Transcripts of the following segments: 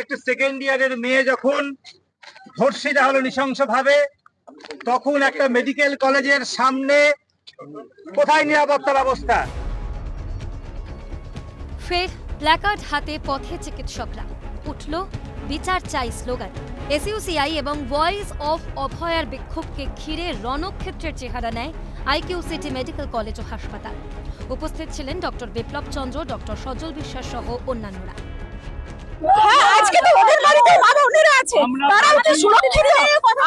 একটি সেকেন্ড ইয়ারের মেয়ে যখন ধর্ষিতা হলো নৃশংসভাবে, তখন একটা মেডিকেল কলেজের সামনে কোথায় নিরাপত্তা ব্যবস্থা? ফের প্ল্যাকার্ড হাতে পথে চিকিৎসকরা, উঠল বিচার চাই স্লোগান। এসইউসিআই এবং ভয়েস অফ অভয়ার বিক্ষোভকে ঘিরে রণক্ষেত্রের চেহারা নেয় আইকিউ সিটি মেডিকেল কলেজ ও হাসপাতাল। উপস্থিত ছিলেন ডক্টর বিপ্লব চন্দ্র, ডক্টর সজল বিশ্বাস সহ অন্যান্যরা। আজকে তো ওদের বাড়িতে মা বোনেরা আছে, তারা হচ্ছে সুরক্ষিত।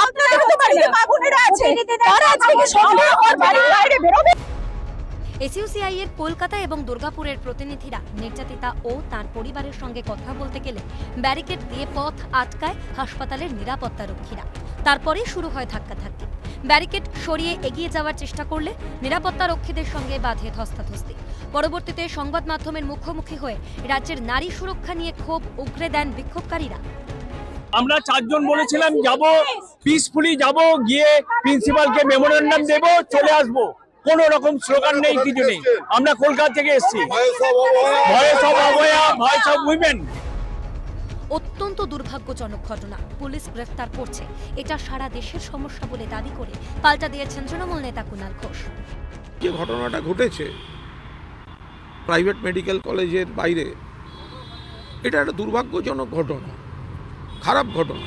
আপনাদের তো বাড়িতে মা বোনেরা আছে, তারা আজকে কি সঙ্গে ওর বাড়ির বাইরে বেরোবে? এসইউসিআই এর কলকাতা এবং দুর্গাপুরের প্রতিনিধিরা নির্যাতিতা ও তার পরিবারের সঙ্গে কথা বলতে গেলে ব্যারিকেড দিয়ে পথ আটকায় হাসপাতালের নিরাপত্তারক্ষীরা। তারপরে শুরু হয় ধাক্কাধাক্কি। ব্যারিকেড সরিয়ে এগিয়ে যাওয়ার চেষ্টা করলে নিরাপত্তারক্ষীদের সঙ্গে বাধে ধস্তাধস্তি। পরবর্তীতে সংবাদ মাধ্যমের মুখোমুখি হয়ে রাজ্যের নারী সুরক্ষা নিয়ে ক্ষোভ উগরে দেন বিক্ষোভকারীরা। আমরা 4 জন বলেছিলাম যাব, পিসফুলি যাব, গিয়ে প্রিন্সিপালকে মেমোরেন্ডাম দেব, চলে আসব। কোনো রকম স্লোগান নেই, কিছু নেই। আমরা কলকাতা থেকে এসেছি, voice of Abhaya, voice of women. অত্যন্ত দুর্ভাগ্যজনক ঘটনা, পুলিশ গ্রেফতার করছে, এটা সারা দেশের সমস্যা বলে দাবি করে পাল্টা দিয়েছেন তৃণমূল নেতা কুণাল ঘোষ। যে ঘটনাটা ঘটেছে প্রাইভেট মেডিকেল কলেজের বাইরে, এটা একটা দুর্ভাগ্যজনক ঘটনা, খারাপ ঘটনা।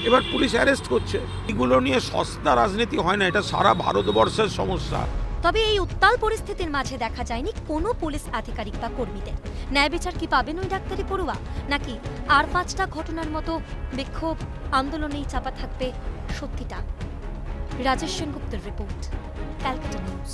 এবার পুলিশ অ্যারেস্ট করছে। এগুলো নিয়ে সস্তা রাজনীতি হয় না, এটা সারা ভারতবর্ষের সমস্যা। তবে এই উত্তাল পরিস্থিতির মাঝে দেখা যায়নি কোনো পুলিশ আধিকারিক বা কর্মীদের। ন্যায় বিচার কি পাবেন ওই ডাক্তারি পড়ুয়া, নাকি আর 5টা ঘটনার মতো বিক্ষোভ আন্দোলনেই চাপা থাকবে সত্যিটা? রাজেশ সেনগুপ্তের রিপোর্ট, ক্যালকাটা নিউজ।